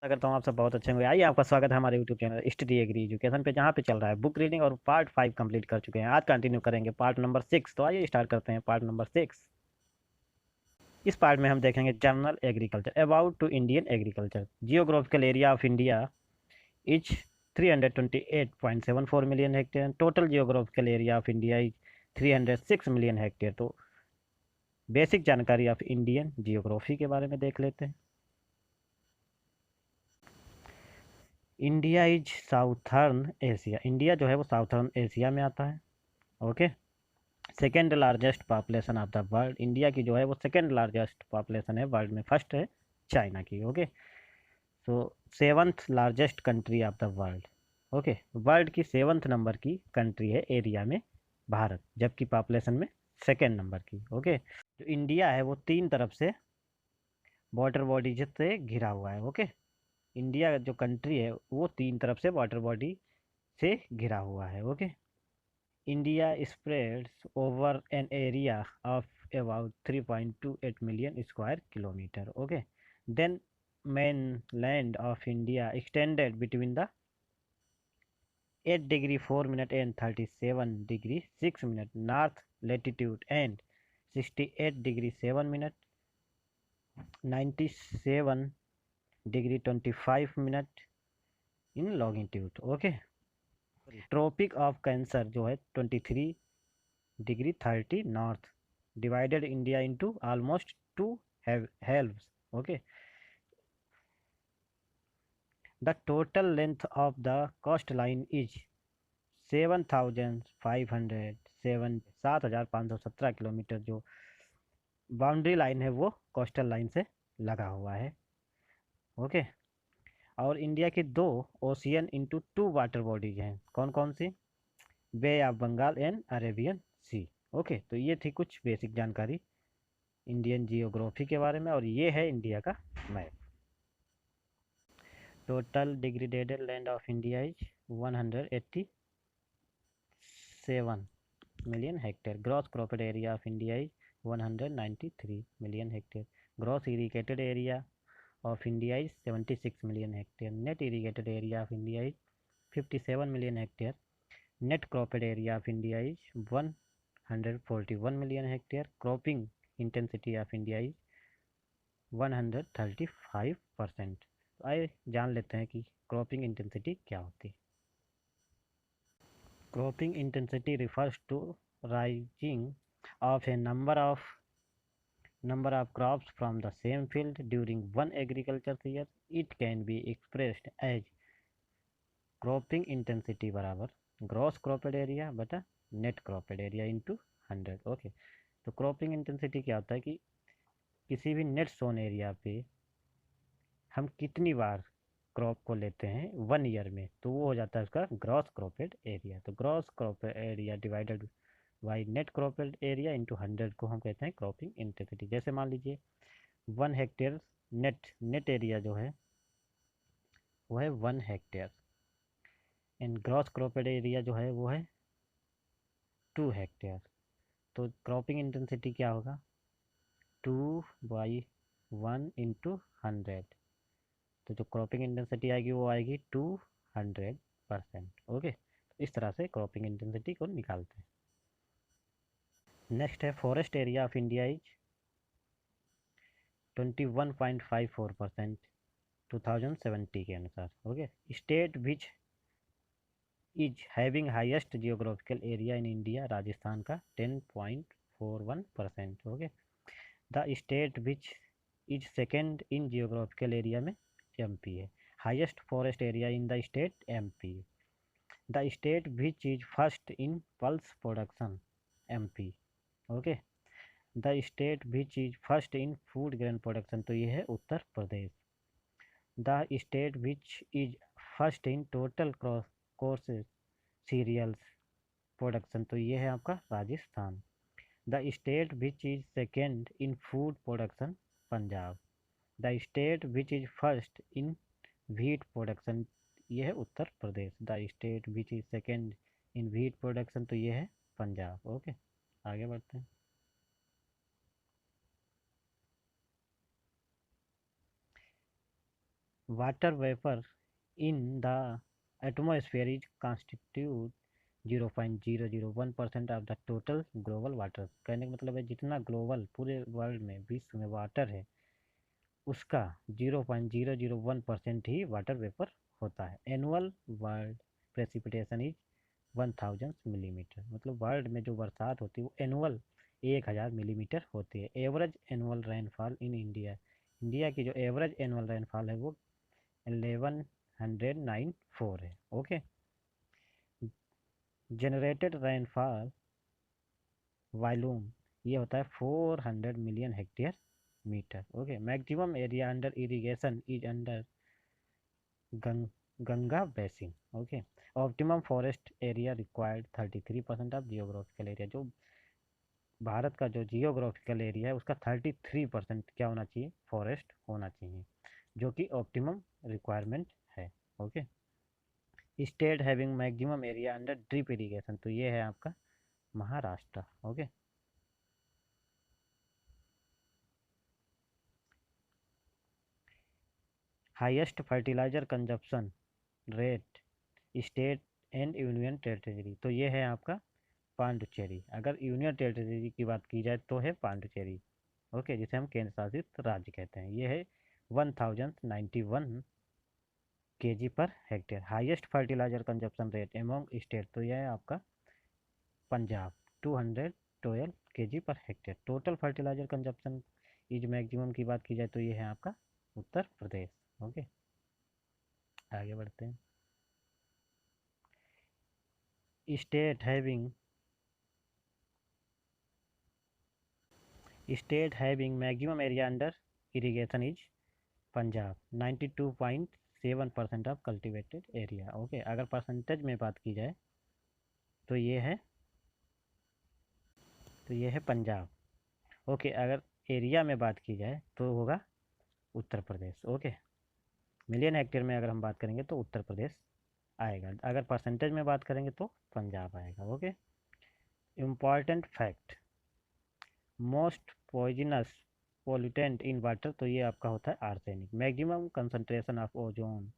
करता हूँ आप सब बहुत अच्छे होंगे। आइए, आपका स्वागत है हमारे YouTube channel study agri education पे, जहाँ पे चल रहा है बुक रीडिंग और पार्ट 5 कंप्लीट कर चुके हैं। आज कंटिन्यू करेंगे पार्ट नंबर 6। तो आइए स्टार्ट करते हैं पार्ट नंबर 6। इस पार्ट में हम देखेंगे general agriculture about to Indian agriculture. Geographical area of India is 328.74 million hectare. Total geographical area of India is 306 million hectare. तो बेसिक जानकारी ऑफ इंडियन जियोग्राफी के बारे में देख लेते हैं। India is southern Asia. India जो है वो साउथर्न एशिया में आता है। Okay. Second largest population of the world. India की जो है वो सेकेंड लार्जेस्ट पॉपुलेशन है वर्ल्ड में। फर्स्ट है चाइना की। Okay. So seventh largest country of the world. Okay. World की सेवंथ नंबर की कंट्री है एरिया में भारत, जबकि पॉपुलेशन में सेकेंड नंबर की। ओके। जो इंडिया है वो तीन तरफ से वाटर बॉडीज से घिरा हुआ है। ओके। इंडिया जो कंट्री है वो तीन तरफ से वाटर बॉडी से घिरा हुआ है। Okay. India spreads over an area of about 3.28 million square kilometer. Okay. Then mainland of India extended between the 8 degree 4 minute and 37 degree 6 minute north latitude and 68 degree 7 minute 97 degree 25 minute in longitude. Okay. Tropic of cancer जो है 23 degree 30 north divided India into almost two halves. Okay. The total length of the coastline is 7,517 kilometre. जो boundary line है वो coastal line से लगा हुआ है। Okay. और इंडिया की दो ocean into two water bodies हैं। कौन कौन सी? Bay of Bengal and Arabian sea. Okay. तो ये थी कुछ बेसिक जानकारी इंडियन जियोग्राफी के बारे में, और ये है इंडिया का map. Total degraded land of India is 187 million hectare. Gross cropped area of India is 193 million hectare. Gross irrigated area of India is 76 million hectare. Net irrigated area of India is 57 million hectare. Net cropped area of India is 141 million hectare. Cropping intensity of India is 135%। तो आइए जान लेते हैं कि cropping intensity क्या होती है। Cropping intensity refers to rising of a number of crops from the same field during one agriculture year. It can be expressed as cropping intensity बराबर gross cropped area बटा net cropped area into 100। Okay. तो cropping intensity क्या होता है कि किसी भी net sown area पे हम कितनी बार क्रॉप को लेते हैं 1 ईयर में, तो वो हो जाता है उसका ग्रॉस क्रॉपेड एरिया। तो gross cropped area divided by net cropped area into 100 को हम कहते हैं क्रॉपिंग इंटेंसिटी। जैसे मान लीजिए 1 हेक्टेयर नेट एरिया जो है वो है 1 hectare, and gross cropped area जो है वो है 2 हेक्टेयर। तो क्रॉपिंग इंटेंसिटी क्या होगा? 2/1 इंटू 100। तो जो क्रॉपिंग इंटेंसिटी आएगी वो आएगी 200%। ओके। इस तरह से क्रॉपिंग इंटेंसिटी को निकालते हैं। नेक्स्ट है forest area of India is 21.54% 2070 के अनुसार। Okay. State which is having highest geographical area in India, Rajasthan का 10.41%। Okay. The state which is second in geographical area में एमपी है। Highest forest area in the state MP. The state which is first in pulse production MP. Okay. The state which is first in food grain production, तो ये है Uttar Pradesh. The state which is first in total courses cereals production, तो ये है आपका Rajasthan. The state which is second in food production Punjab. The state which is first in wheat production, ये है Uttar Pradesh. The state which is second in wheat production, तो ये है Punjab. Okay. आगे बढ़ते हैं। Water vapour in the atmosphere is constitute 0.001% of the total global water. कहने का मतलब है जितना ग्लोबल पूरे वर्ल्ड में विश्व में वाटर है उसका 0.001% ही वाटर वेपर होता है। Annual world precipitation is 1000 millimetre, मतलब वर्ल्ड में जो बरसात होती है वो एनुअल 1000 मिलीमीटर होती है। Average annual rainfall in India, India की जो एवरेज एनुअल रेनफॉल है वो 1194 है। ओके, जनरेटेड रेनफॉल वॉल्यूम ये होता है 400 million hectare metre. Okay, maximum area under irrigation is under Ganga basin. Okay, optimum forest area required 33% of geographical area, जो भारत का जो जियोग्राफिकल एरिया है उसका 33% क्या होना चाहिए, फॉरेस्ट होना चाहिए, जो कि ऑप्टिमम रिक्वायरमेंट है। Okay, state having maximum area under drip irrigation, तो ये है आपका Maharashtra. Okay, highest fertilizer consumption rate state and union territory, तो ये है आपका पांडुचेरी। अगर यूनियन टेरिटरी की बात की जाए तो है पांडुचेरी। ओके, जिसे हम केंद्र शासित राज्य कहते हैं। ये है 1091 KG per hectare. Highest fertilizer consumption rate among state, तो यह है आपका Punjab 212 KG per hectare. Total fertilizer consumption is maximum की बात की जाए तो ये है आपका उत्तर प्रदेश। ओके, आगे बढ़ते हैं। State having maximum area under irrigation is Punjab 92.7% of cultivated area. Okay, अगर परसेंटेज में बात की जाए तो ये है पंजाब। ओके, अगर एरिया में बात की जाए तो होगा Uttar Pradesh. Okay, million hectare में अगर हम बात करेंगे तो उत्तर प्रदेश आएगा, अगर परसेंटेज में बात करेंगे तो पंजाब आएगा। Okay, important fact, most poisonous pollutant in water, तो ये आपका होता है arsenic. Maximum concentration of ozone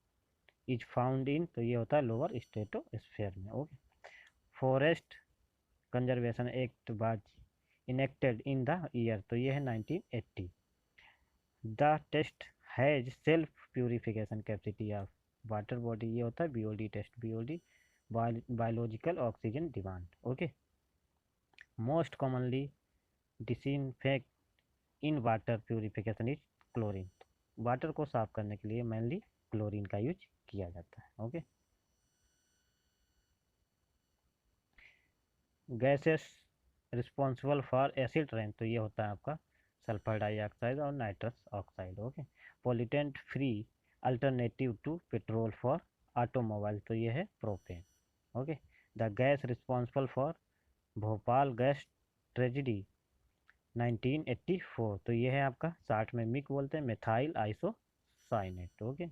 is found in, तो ये होता है लोअर स्ट्रेटोस्फेयर में। Okay, forest conservation act was enacted in the year, तो ये है 1980। The test has self purification capacity of water body, ये होता है BOD test, BOD biological oxygen demand. Okay, most commonly disinfect in water purification is chlorine, water को साफ करने के लिए मेनली क्लोरीन का यूज किया जाता है। Okay, gases responsible for acid rain, तो ये होता है आपका सल्फर डाइऑक्साइड और nitrous oxide. Okay, pollutant free alternative to petrol for automobile, तो ये है propane. Okay, the gas responsible for Bhopal gas tragedy 1984, तो ये है आपका 60 में मिक बोलते हैं methyl isocyanate. Okay,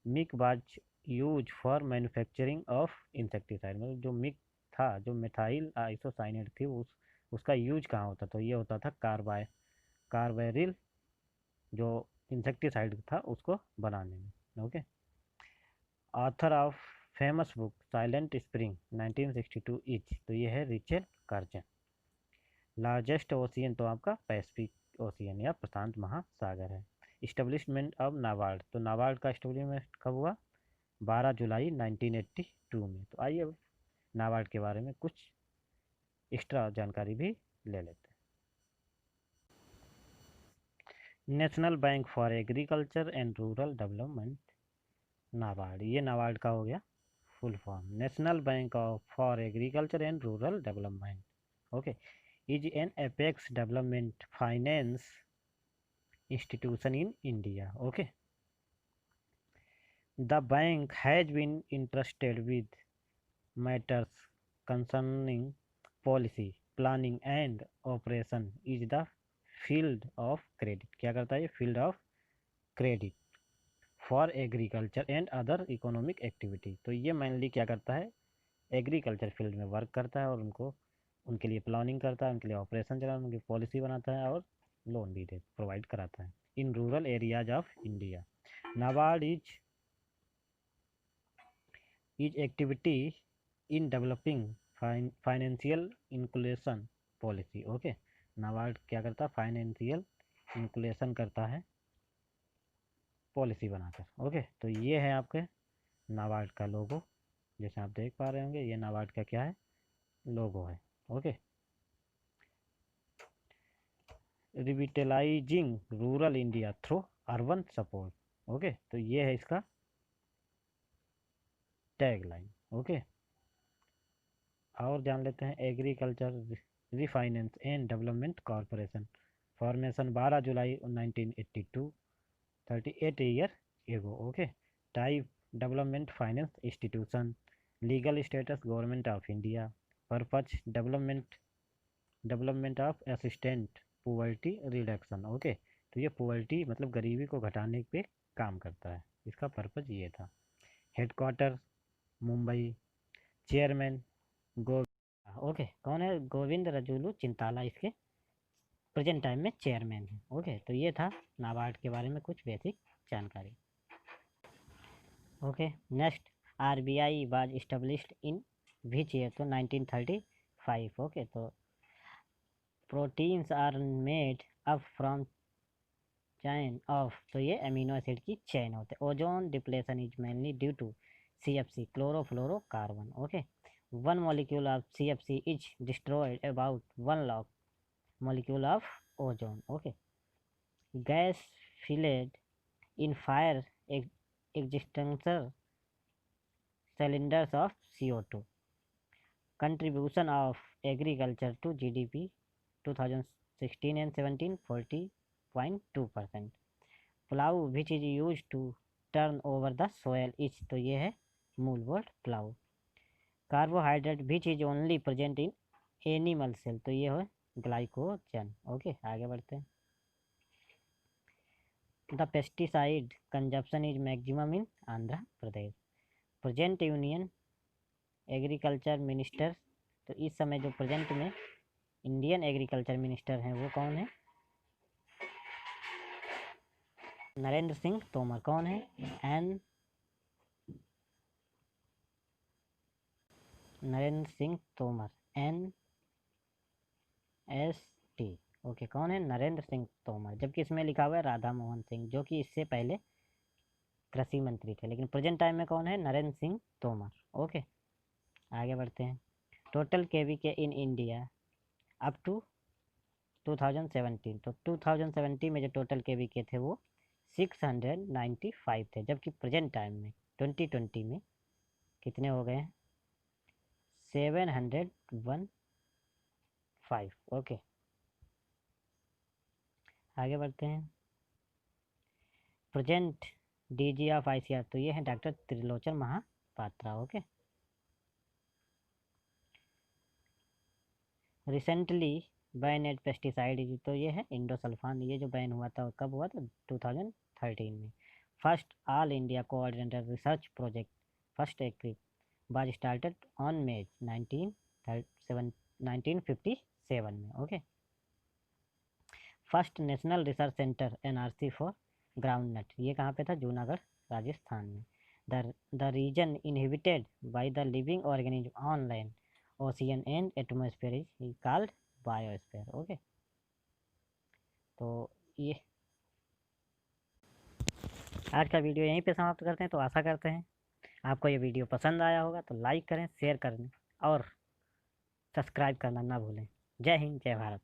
MIC was use for manufacturing of insecticide, मतलब जो मिक था, जो मेथाइल आइसोसाइनेट थी उसका यूज कहाँ होता, तो ये होता था कार्बाइरिल जो इंसेक्टिसाइड था उसको बनाने में। Okay, author of famous book silent spring 1962 etch, तो ये है रिचेल कार्जन। लार्जेस्ट ओशियन, तो आपका पैसिफिक ओशियन या प्रशांत महासागर है। इस्टेब्लिशमेंट ऑफ नाबार्ड, तो नाबार्ड का इस्टेब्लिशमेंट कब हुआ, 12 जुलाई 1982 में। तो आइए नाबार्ड के बारे में कुछ एक्स्ट्रा जानकारी भी ले लेते हैं। National bank for agriculture and rural development, NABARD, ये नाबार्ड का हो गया full form, national bank for agriculture and rural development. Okay, is an apex development finance institution in India. Okay, the bank has been interested with matters concerning policy planning and operation is the field of credit, क्या करता है ये field of credit for agriculture and other economic activity, तो ये mainly क्या करता है agriculture field में वर्क करता है और उनको उनके लिए प्लानिंग करता है, उनके लिए ऑपरेशन चला, उनकी पॉलिसी बनाता है और लोन भी दे प्रोवाइड कराता है in rural areas of India. NABARD is activity in developing financial inclusion policy. Okay, NABARD क्या करता है? फाइनेंशियल इंक्लूशन करता है पॉलिसी बनाकर। ओके, तो ये है आपके नाबार्ड का लोगो, जैसे आप देख पा रहे होंगे, ये नाबार्ड का क्या है? लोगो है। Okay, revitalising rural India through urban support. Okay, तो ये है इसका टैग लाइन। ओके, और जान लेते हैं agriculture refinance and development corporation, formation 12 July 1982, 38 year ago. Okay, type development finance institution, legal status government of India, purpose development of assistant poverty reduction. Okay, तो ये पॉवर्टी मतलब गरीबी को घटाने पे काम करता है, इसका पर्पज ये था। हेडक्वार्टर मुंबई, चेयरमैन ओके, कौन है? गोविंद रजूलू चिंताला इसके प्रेजेंट टाइम में चेयरमैन है। ओके, तो ये था नाबार्ड के बारे में कुछ बेसिक जानकारी। Okay, next, RBI was established in which year? तो 1935। ओके, तो proteins are made up from chain of, तो ये अमीनो एसिड की चैन होते हैं। Ozone depletion is mainly due to CFC, chlorofluorocarbon. Okay, one molecule of CFC is destroyed about 1 lakh molecule of ozone. Okay, gas filled in fire extinguisher cylinders of CO2. Contribution of agriculture to GDP 2016 and 17 40.2%. Plow which is used to turn over the soil is, तो ये है मूल word plow. Carbohydrate which is only present in animal cell, तो ये है glycogen. Okay, आगे बढ़ते हैं। The pesticide consumption is maximum in Andhra Pradesh. Present union agriculture minister, तो इस समय जो प्रेजेंट में इंडियन एग्रीकल्चर मिनिस्टर हैं वो कौन है? नरेंद्र सिंह तोमर। कौन है? नरेंद्र सिंह तोमर, NST। ओके, कौन है? नरेंद्र सिंह तोमर, जबकि इसमें लिखा हुआ है राधा मोहन सिंह, जो कि इससे पहले कृषि मंत्री थे, लेकिन प्रेजेंट टाइम में कौन है? नरेंद्र सिंह तोमर। ओके, आगे बढ़ते हैं। Total KVK in India up to 2017, तो 2017 में जो टोटल KVK थे वो 695 थे, जबकि प्रेजेंट टाइम में 2020 में कितने हो गए हैं? 715। ओके, आगे बढ़ते हैं। प्रेजेंट DG ऑफ ICR, तो ये है doctor Trilochan Mahapatra. Okay, recently ban pesticide, तो ये है इंडोसल्फान, ये जो बैन हुआ था कब हुआ था? 2013 में। First all India coordinator research project first एक्रिप वाज स्टार्टेड ऑन May 1957 में। Okay, first national research centre NRC for groundnut, ये कहाँ पे था? जूनागढ़ राजस्थान में। The region inhibited by the living organism on land ocean and atmosphere is called biosphere. Okay, तो ये आज का वीडियो यहीं पे समाप्त करते हैं। तो आशा करते हैं आपको ये वीडियो पसंद आया होगा, तो लाइक करें, शेयर करें और सब्सक्राइब करना ना भूलें। जय हिंद, जय भारत।